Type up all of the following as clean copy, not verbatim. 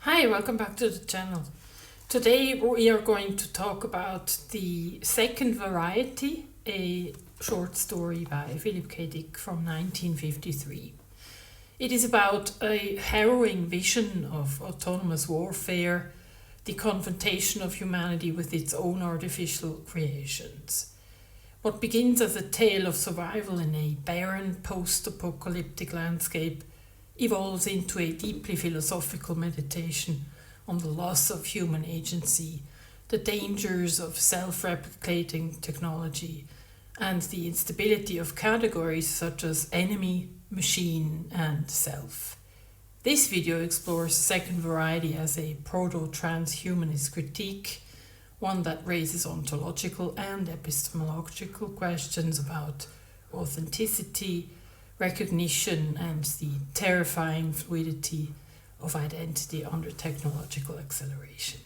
Hi, welcome back to the channel. Today we are going to talk about The Second Variety, a short story by Philip K. Dick from 1953. It is about a harrowing vision of autonomous warfare, the confrontation of humanity with its own artificial creations. What begins as a tale of survival in a barren post-apocalyptic landscape evolves into a deeply philosophical meditation on the loss of human agency, the dangers of self-replicating technology, and the instability of categories such as enemy, machine, and self. This video explores Second Variety as a proto-transhumanist critique, one that raises ontological and epistemological questions about authenticity, recognition, and the terrifying fluidity of identity under technological acceleration.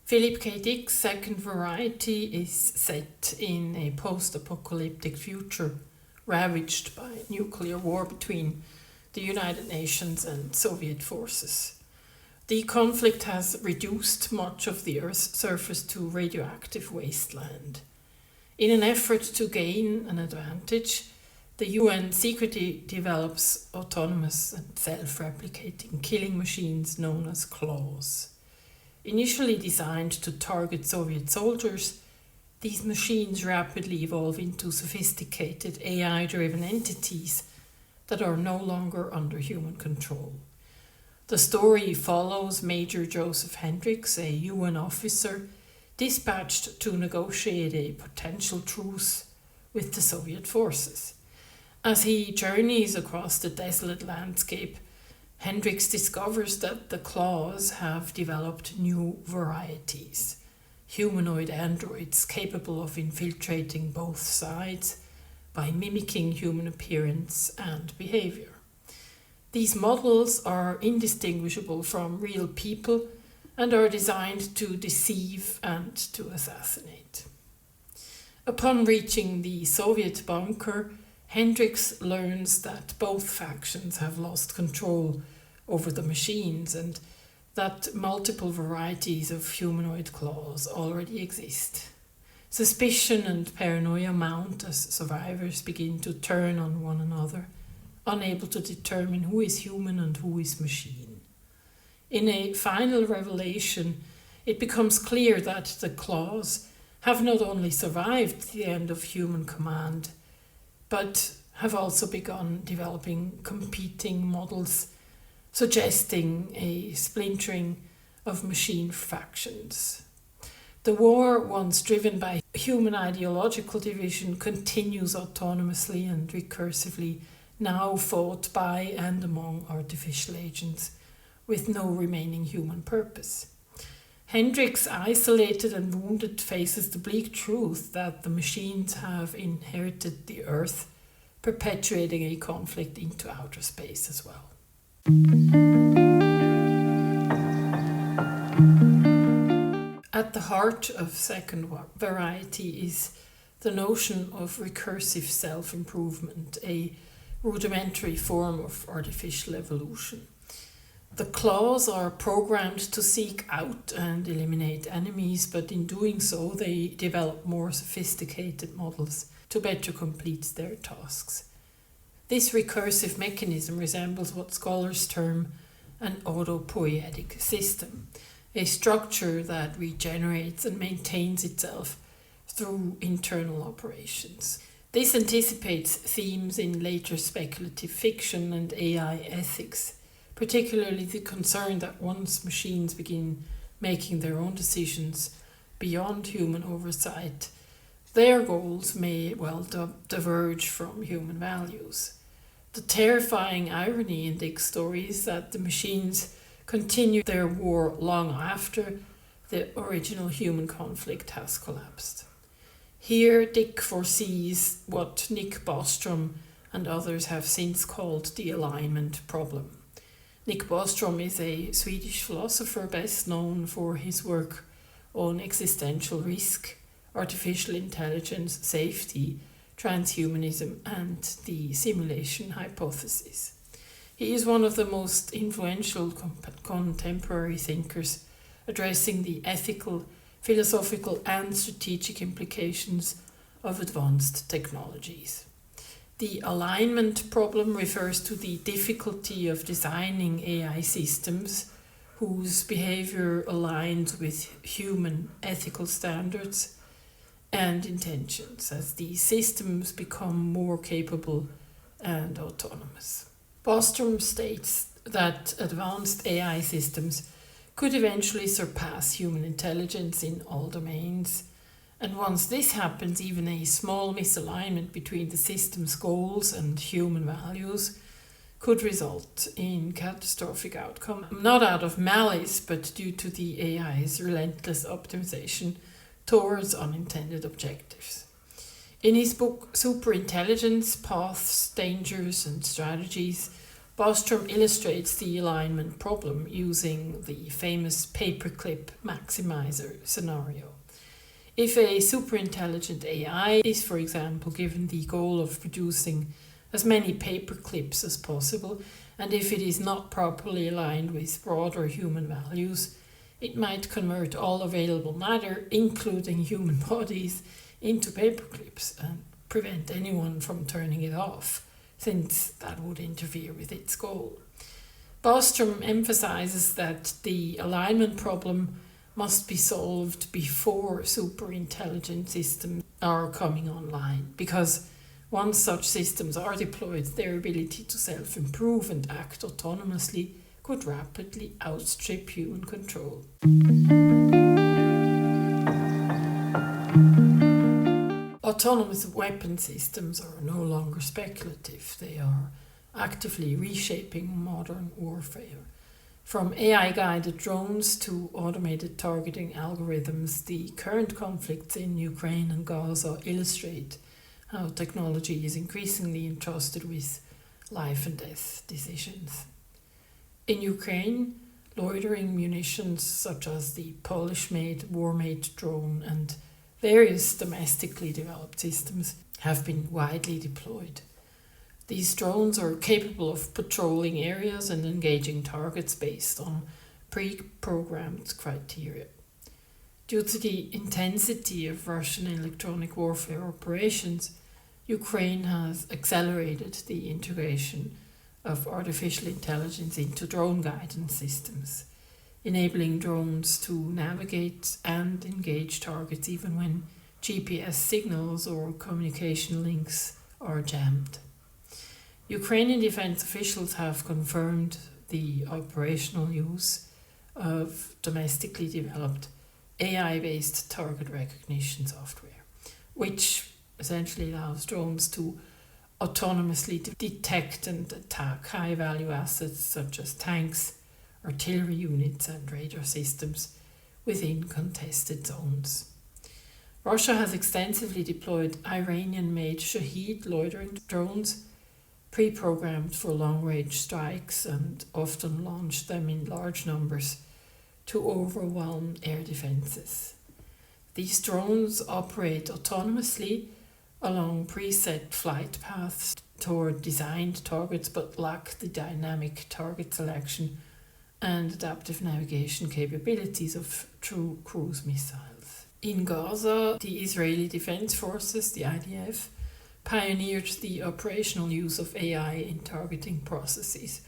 Philip K. Dick's Second Variety is set in a post-apocalyptic future ravaged by nuclear war between the United Nations and Soviet forces. The conflict has reduced much of the Earth's surface to radioactive wasteland. In an effort to gain an advantage, the UN secretly develops autonomous and self-replicating killing machines known as claws. Initially designed to target Soviet soldiers, these machines rapidly evolve into sophisticated AI-driven entities that are no longer under human control. The story follows Major Joseph Hendricks, a UN officer dispatched to negotiate a potential truce with the Soviet forces. As he journeys across the desolate landscape, Hendricks discovers that the claws have developed new varieties, humanoid androids capable of infiltrating both sides by mimicking human appearance and behavior. These models are indistinguishable from real people and are designed to deceive and to assassinate. Upon reaching the Soviet bunker, Hendricks learns that both factions have lost control over the machines and that multiple varieties of humanoid claws already exist. Suspicion and paranoia mount as survivors begin to turn on one another, unable to determine who is human and who is machine. In a final revelation, it becomes clear that the claws have not only survived the end of human command, but have also begun developing competing models, suggesting a splintering of machine factions. The war, once driven by human ideological division, continues autonomously and recursively, now fought by and among artificial agents, with no remaining human purpose. Hendricks, isolated and wounded, faces the bleak truth that the machines have inherited the Earth, perpetuating a conflict into outer space as well. At the heart of Second Variety is the notion of recursive self-improvement, a rudimentary form of artificial evolution. The claws are programmed to seek out and eliminate enemies, but in doing so they develop more sophisticated models to better complete their tasks. This recursive mechanism resembles what scholars term an autopoietic system, a structure that regenerates and maintains itself through internal operations. This anticipates themes in later speculative fiction and AI ethics, particularly the concern that once machines begin making their own decisions beyond human oversight, their goals may well diverge from human values. The terrifying irony in Dick's story is that the machines continue their war long after the original human conflict has collapsed. Here, Dick foresees what Nick Bostrom and others have since called the alignment problem. Nick Bostrom is a Swedish philosopher best known for his work on existential risk, artificial intelligence, safety, transhumanism, and the simulation hypothesis. He is one of the most influential contemporary thinkers addressing the ethical, philosophical, and strategic implications of advanced technologies. The alignment problem refers to the difficulty of designing AI systems whose behavior aligns with human ethical standards and intentions as these systems become more capable and autonomous. Bostrom states that advanced AI systems could eventually surpass human intelligence in all domains, and once this happens, even a small misalignment between the system's goals and human values could result in catastrophic outcome, not out of malice, but due to the AI's relentless optimization towards unintended objectives. In his book Superintelligence, Paths, Dangers and Strategies, Bostrom illustrates the alignment problem using the famous paperclip maximizer scenario. If a superintelligent AI is, for example, given the goal of producing as many paperclips as possible, and if it is not properly aligned with broader human values, it might convert all available matter, including human bodies, into paperclips and prevent anyone from turning it off, since that would interfere with its goal. Bostrom emphasizes that the alignment problem must be solved before superintelligent systems are coming online, because once such systems are deployed, their ability to self-improve and act autonomously could rapidly outstrip human control. Autonomous weapon systems are no longer speculative. They are actively reshaping modern warfare. From AI-guided drones to automated targeting algorithms, the current conflicts in Ukraine and Gaza illustrate how technology is increasingly entrusted with life and death decisions. In Ukraine, loitering munitions such as the Polish-made Warmate drone and various domestically developed systems have been widely deployed. These drones are capable of patrolling areas and engaging targets based on pre-programmed criteria. Due to the intensity of Russian electronic warfare operations, Ukraine has accelerated the integration of artificial intelligence into drone guidance systems, enabling drones to navigate and engage targets even when GPS signals or communication links are jammed. Ukrainian defense officials have confirmed the operational use of domestically developed AI-based target recognition software, which essentially allows drones to autonomously detect and attack high-value assets such as tanks, artillery units and radar systems within contested zones. Russia has extensively deployed Iranian-made Shahed loitering drones, pre-programmed for long-range strikes, and often launched them in large numbers to overwhelm air defenses. These drones operate autonomously along preset flight paths toward designed targets but lack the dynamic target selection and adaptive navigation capabilities of true cruise missiles. In Gaza, the Israeli Defense Forces, the IDF, pioneered the operational use of AI in targeting processes.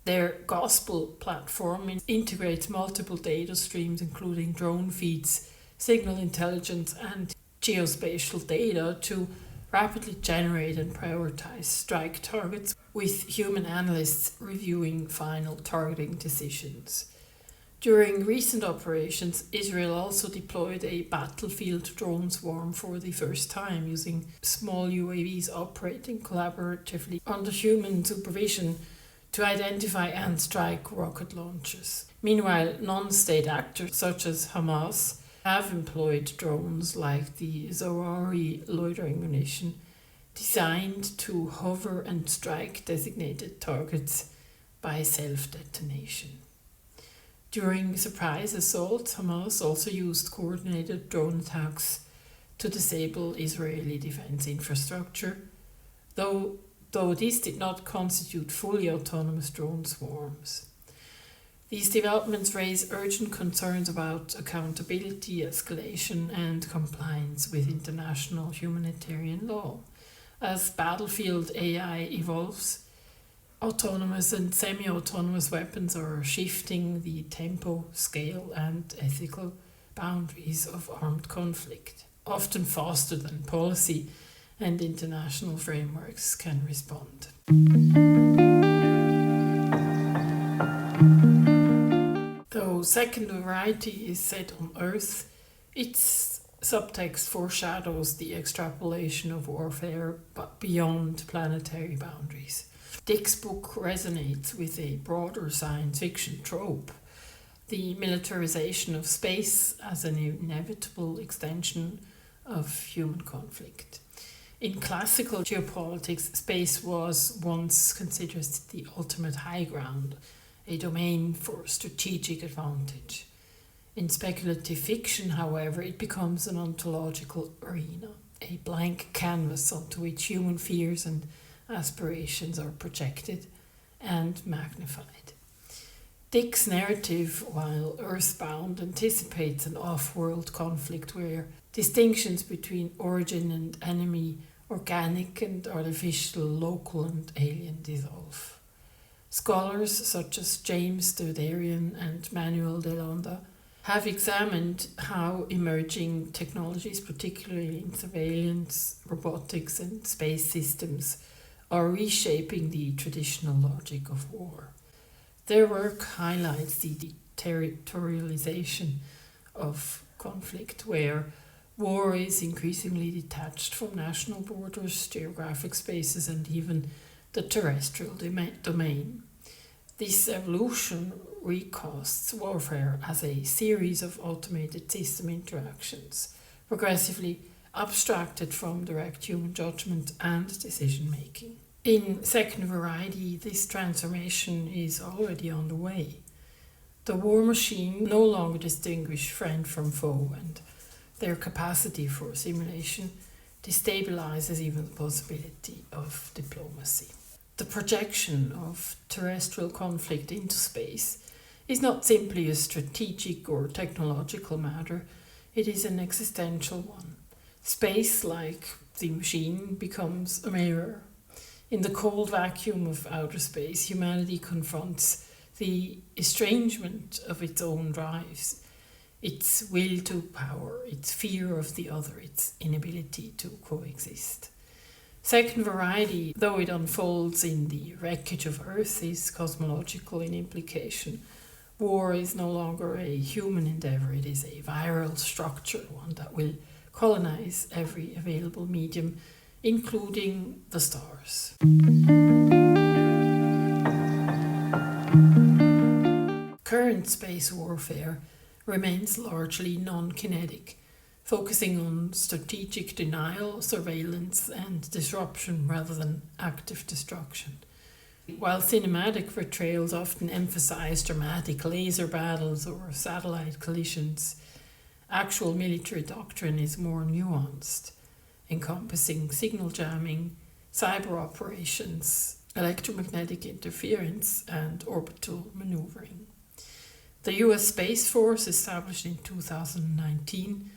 Their Gospel platform integrates multiple data streams including drone feeds, signal intelligence and geospatial data to rapidly generate and prioritize strike targets, with human analysts reviewing final targeting decisions. During recent operations, Israel also deployed a battlefield drone swarm for the first time, using small UAVs operating collaboratively under human supervision to identify and strike rocket launches. Meanwhile, non-state actors such as Hamas have employed drones like the Zohari loitering munition, designed to hover and strike designated targets by self-detonation. During surprise assaults, Hamas also used coordinated drone attacks to disable Israeli defense infrastructure, though this did not constitute fully autonomous drone swarms. These developments raise urgent concerns about accountability, escalation, and compliance with international humanitarian law. As battlefield AI evolves, autonomous and semi-autonomous weapons are shifting the tempo, scale, and ethical boundaries of armed conflict, often faster than policy and international frameworks can respond. Though Second Variety is set on Earth, its subtext foreshadows the extrapolation of warfare but beyond planetary boundaries. Dick's book resonates with a broader science fiction trope, the militarization of space as an inevitable extension of human conflict. In classical geopolitics, space was once considered the ultimate high ground, a domain for strategic advantage. In speculative fiction, however, it becomes an ontological arena, a blank canvas onto which human fears and aspirations are projected and magnified. Dick's narrative, while earthbound, anticipates an off-world conflict where distinctions between origin and enemy, organic and artificial, local and alien, dissolve. Scholars such as James Dodarian and Manuel de Londa have examined how emerging technologies, particularly in surveillance, robotics and space systems, are reshaping the traditional logic of war. Their work highlights the territorialization of conflict, where war is increasingly detached from national borders, geographic spaces, and even the terrestrial domain. This evolution recasts warfare as a series of automated system interactions, progressively abstracted from direct human judgment and decision making. In Second Variety, this transformation is already underway. The war machine no longer distinguishes friend from foe, and their capacity for simulation destabilizes even the possibility of diplomacy. The projection of terrestrial conflict into space is not simply a strategic or technological matter, it is an existential one. Space, like the machine, becomes a mirror. In the cold vacuum of outer space, humanity confronts the estrangement of its own drives, its will to power, its fear of the other, its inability to coexist. Second Variety, though it unfolds in the wreckage of Earth, is cosmological in implication. War is no longer a human endeavour, it is a viral structure, one that will colonize every available medium, including the stars. Current space warfare remains largely non-kinetic, focusing on strategic denial, surveillance, and disruption rather than active destruction. While cinematic portrayals often emphasize dramatic laser battles or satellite collisions, actual military doctrine is more nuanced, encompassing signal jamming, cyber operations, electromagnetic interference, and orbital maneuvering. The US Space Force, established in 2019,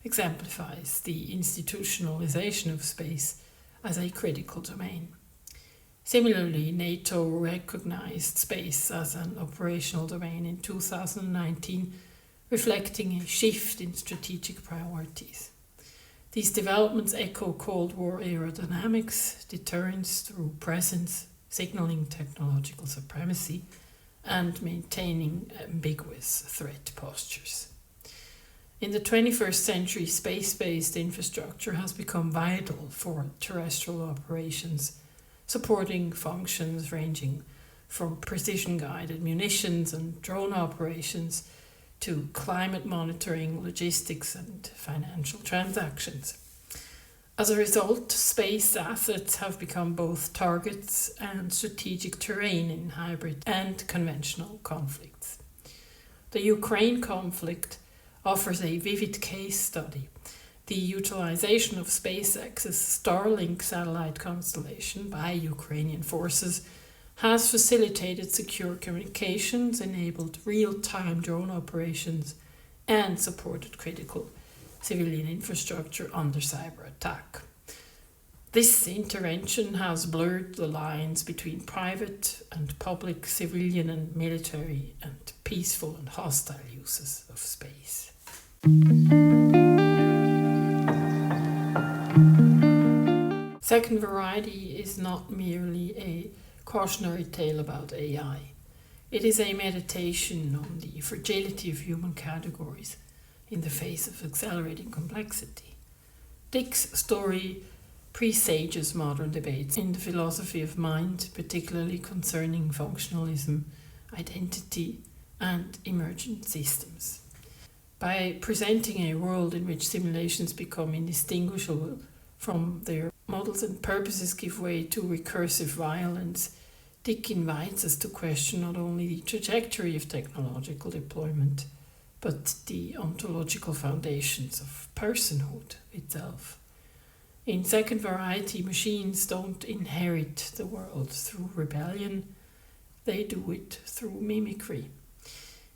exemplifies the institutionalization of space as a critical domain. Similarly, NATO recognized space as an operational domain in 2019, reflecting a shift in strategic priorities. These developments echo Cold War era dynamics, deterrence through presence, signaling technological supremacy, and maintaining ambiguous threat postures. In the 21st century, space-based infrastructure has become vital for terrestrial operations, supporting functions ranging from precision-guided munitions and drone operations to climate monitoring, logistics, and financial transactions. As a result, space assets have become both targets and strategic terrain in hybrid and conventional conflicts. The Ukraine conflict offers a vivid case study. The utilization of SpaceX's Starlink satellite constellation by Ukrainian forces has facilitated secure communications, enabled real-time drone operations, and supported critical civilian infrastructure under cyber attack. This intervention has blurred the lines between private and public, civilian and military, and peaceful and hostile uses of space. Second variety is not merely a cautionary tale about AI. It is a meditation on the fragility of human categories in the face of accelerating complexity. Dick's story presages modern debates in the philosophy of mind, particularly concerning functionalism, identity, and emergent systems. By presenting a world in which simulations become indistinguishable from their models and purposes give way to recursive violence, Dick invites us to question not only the trajectory of technological deployment, but the ontological foundations of personhood itself. In second variety, machines don't inherit the world through rebellion, they do it through mimicry.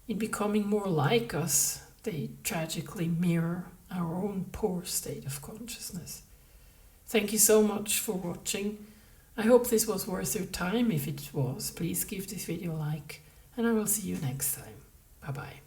In becoming more like us, they tragically mirror our own poor state of consciousness. Thank you so much for watching. I hope this was worth your time. If it was, please give this video a like, and I will see you next time. Bye bye.